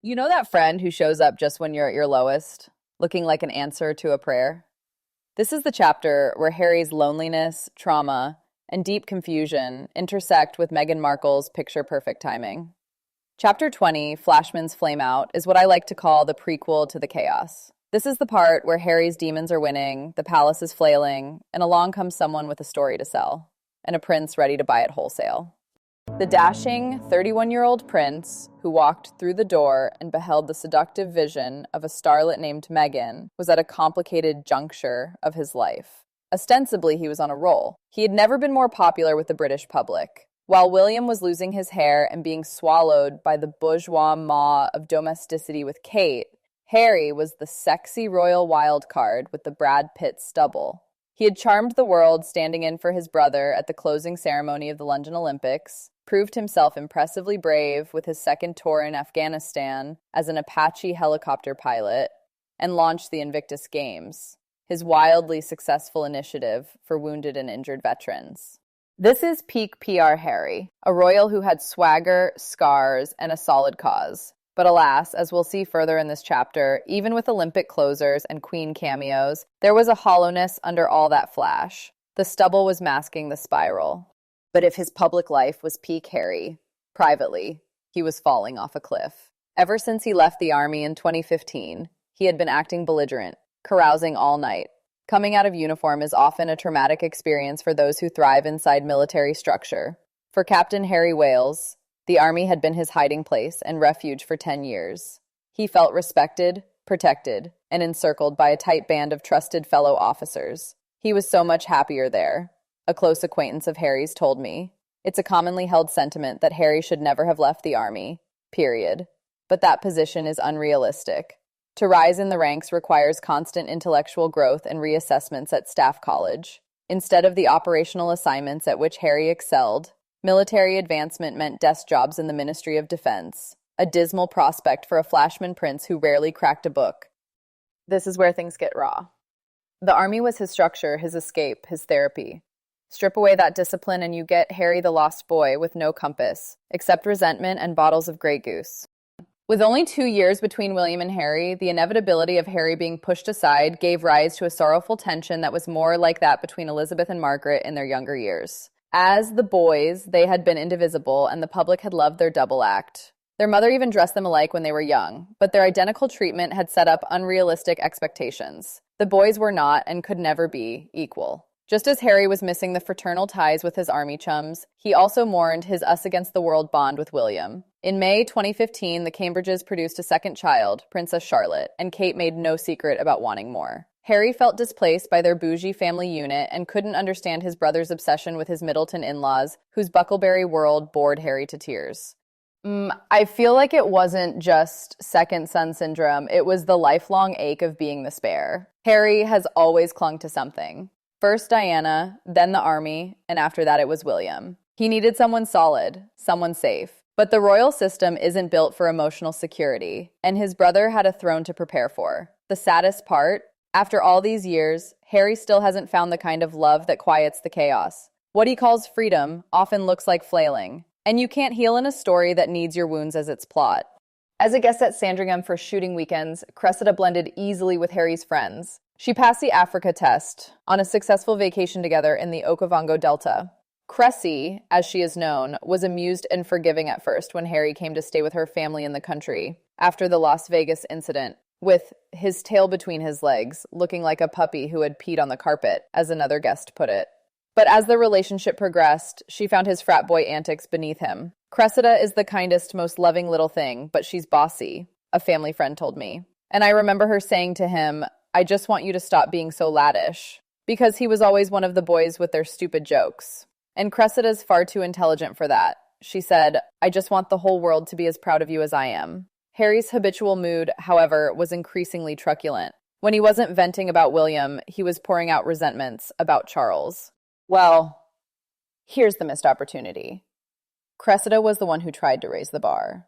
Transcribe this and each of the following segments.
You know that friend who shows up just when you're at your lowest, looking like an answer to a prayer? This is the chapter where Harry's loneliness, trauma, and deep confusion intersect with Meghan Markle's picture perfect timing. Chapter 20, Flashman's Flameout, is what I like to call the prequel to the chaos. This is the part where Harry's demons are winning, the palace is flailing, and along comes someone with a story to sell, and a prince ready to buy it wholesale. The dashing 31-year-old prince, who walked through the door and beheld the seductive vision of a starlet named Meghan, was at a complicated juncture of his life. Ostensibly, he was on a roll. He had never been more popular with the British public. While William was losing his hair and being swallowed by the bourgeois maw of domesticity with Kate, Harry was the sexy royal wild card with the Brad Pitt stubble. He had charmed the world standing in for his brother at the closing ceremony of the London Olympics, proved himself impressively brave with his second tour in Afghanistan as an Apache helicopter pilot, and launched the Invictus Games, his wildly successful initiative for wounded and injured veterans. This is peak PR Harry, a royal who had swagger, scars, and a solid cause. But alas, as we'll see further in this chapter, even with Olympic closers and Queen cameos, there was a hollowness under all that flash. The stubble was masking the spiral. But if his public life was peak Harry, privately, he was falling off a cliff. Ever since he left the army in 2015, he had been acting belligerent, carousing all night. Coming out of uniform is often a traumatic experience for those who thrive inside military structure. For Captain Harry Wales, the army had been his hiding place and refuge for 10 years. He felt respected, protected, and encircled by a tight band of trusted fellow officers. He was so much happier there. A close acquaintance of Harry's told me. It's a commonly held sentiment that Harry should never have left the army, period. But that position is unrealistic. To rise in the ranks requires constant intellectual growth and reassessments at staff college. Instead of the operational assignments at which Harry excelled, military advancement meant desk jobs in the Ministry of Defense, a dismal prospect for a Flashman prince who rarely cracked a book. This is where things get raw. The army was his structure, his escape, his therapy. Strip away that discipline and you get Harry the lost boy with no compass, except resentment and bottles of Grey Goose. With only 2 years between William and Harry, the inevitability of Harry being pushed aside gave rise to a sorrowful tension that was more like that between Elizabeth and Margaret in their younger years. As the boys, they had been indivisible, and the public had loved their double act. Their mother even dressed them alike when they were young, but their identical treatment had set up unrealistic expectations. The boys were not, and could never be, equal. Just as Harry was missing the fraternal ties with his army chums, he also mourned his us-against-the-world bond with William. In May 2015, the Cambridges produced a second child, Princess Charlotte, and Kate made no secret about wanting more. Harry felt displaced by their bougie family unit and couldn't understand his brother's obsession with his Middleton in-laws, whose Buckleberry world bored Harry to tears. I feel like it wasn't just second son syndrome, it was the lifelong ache of being the spare. Harry has always clung to something. First Diana, then the army, and after that it was William. He needed someone solid, someone safe. But the royal system isn't built for emotional security, and his brother had a throne to prepare for. The saddest part, after all these years, Harry still hasn't found the kind of love that quiets the chaos. What he calls freedom often looks like flailing, and you can't heal in a story that needs your wounds as its plot. As a guest at Sandringham for shooting weekends, Cressida blended easily with Harry's friends. She passed the Africa test on a successful vacation together in the Okavango Delta. Cressy, as she is known, was amused and forgiving at first when Harry came to stay with her family in the country after the Las Vegas incident, with his tail between his legs, looking like a puppy who had peed on the carpet, as another guest put it. But as the relationship progressed, she found his frat boy antics beneath him. Cressida is the kindest, most loving little thing, but she's bossy, a family friend told me. And I remember her saying to him, "I just want you to stop being so laddish," because he was always one of the boys with their stupid jokes. And Cressida's far too intelligent for that. She said, "I just want the whole world to be as proud of you as I am." Harry's habitual mood, however, was increasingly truculent. When he wasn't venting about William, he was pouring out resentments about Charles. Well, here's the missed opportunity. Cressida was the one who tried to raise the bar.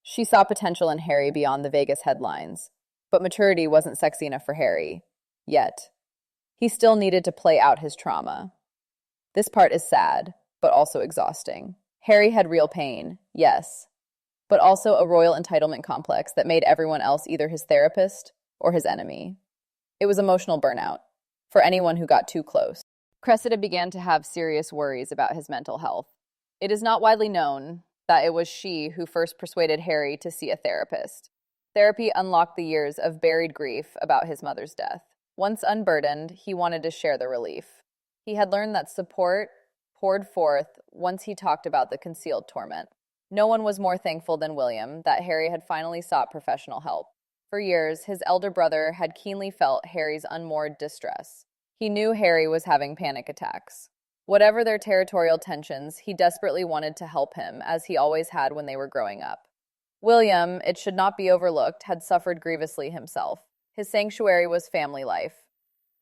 She saw potential in Harry beyond the Vegas headlines, but maturity wasn't sexy enough for Harry, yet. He still needed to play out his trauma. This part is sad, but also exhausting. Harry had real pain, yes, but also a royal entitlement complex that made everyone else either his therapist or his enemy. It was emotional burnout for anyone who got too close. Cressida began to have serious worries about his mental health. It is not widely known that it was she who first persuaded Harry to see a therapist. Therapy unlocked the years of buried grief about his mother's death. Once unburdened, he wanted to share the relief. He had learned that support poured forth once he talked about the concealed torment. No one was more thankful than William that Harry had finally sought professional help. For years, his elder brother had keenly felt Harry's unmoored distress. He knew Harry was having panic attacks. Whatever their territorial tensions, he desperately wanted to help him, as he always had when they were growing up. William, it should not be overlooked, had suffered grievously himself. His sanctuary was family life.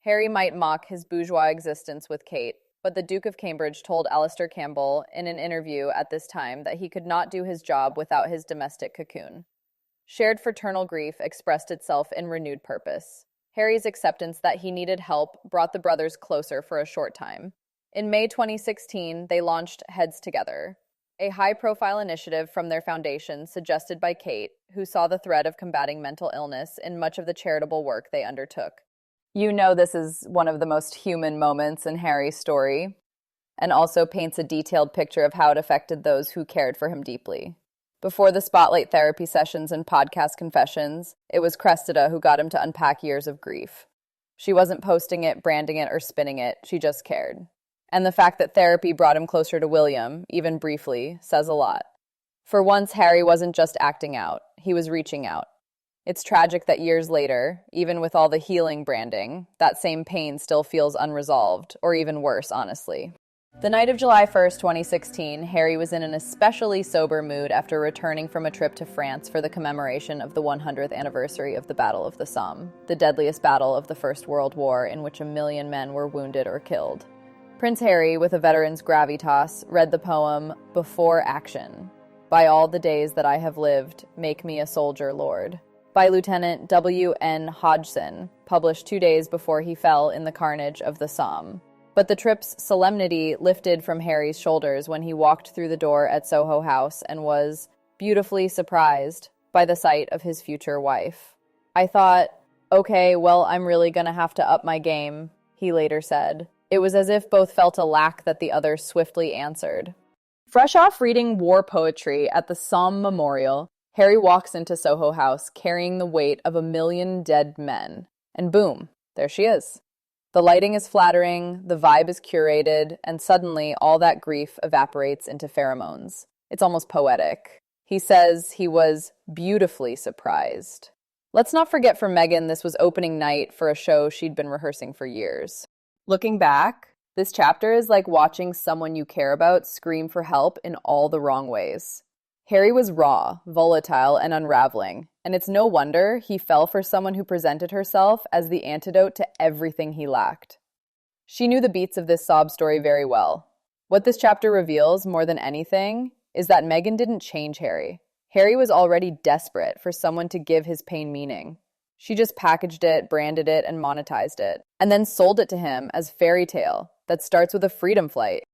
Harry might mock his bourgeois existence with Kate, but the Duke of Cambridge told Alistair Campbell in an interview at this time that he could not do his job without his domestic cocoon. Shared fraternal grief expressed itself in renewed purpose. Harry's acceptance that he needed help brought the brothers closer for a short time. In May 2016, they launched Heads Together, a high-profile initiative from their foundation suggested by Kate, who saw the thread of combating mental illness in much of the charitable work they undertook. You know this is one of the most human moments in Harry's story, and also paints a detailed picture of how it affected those who cared for him deeply. Before the spotlight therapy sessions and podcast confessions, it was Cressida who got him to unpack years of grief. She wasn't posting it, branding it, or spinning it, she just cared. And the fact that therapy brought him closer to William, even briefly, says a lot. For once, Harry wasn't just acting out, he was reaching out. It's tragic that years later, even with all the healing branding, that same pain still feels unresolved, or even worse, honestly. The night of July 1st, 2016, Harry was in an especially sober mood after returning from a trip to France for the commemoration of the 100th anniversary of the Battle of the Somme, the deadliest battle of the First World War in which 1 million men were wounded or killed. Prince Harry, with a veteran's gravitas, read the poem Before Action. By all the days that I have lived, make me a soldier, Lord, by Lieutenant W.N. Hodgson, published 2 days before he fell in the carnage of the Somme. But the trip's solemnity lifted from Harry's shoulders when he walked through the door at Soho House and was beautifully surprised by the sight of his future wife. I thought, okay, well, I'm really gonna have to up my game, he later said. It was as if both felt a lack that the other swiftly answered. Fresh off reading war poetry at the Somme Memorial, Harry walks into Soho House carrying the weight of 1 million dead men. And boom, there she is. The lighting is flattering, the vibe is curated, and suddenly all that grief evaporates into pheromones. It's almost poetic. He says he was beautifully surprised. Let's not forget for Meghan, this was opening night for a show she'd been rehearsing for years. Looking back, this chapter is like watching someone you care about scream for help in all the wrong ways. Harry was raw, volatile, and unraveling, and it's no wonder he fell for someone who presented herself as the antidote to everything he lacked. She knew the beats of this sob story very well. What this chapter reveals, more than anything, is that Meghan didn't change Harry. Harry was already desperate for someone to give his pain meaning. She just packaged it, branded it, and monetized it, and then sold it to him as fairy tale that starts with a freedom flight.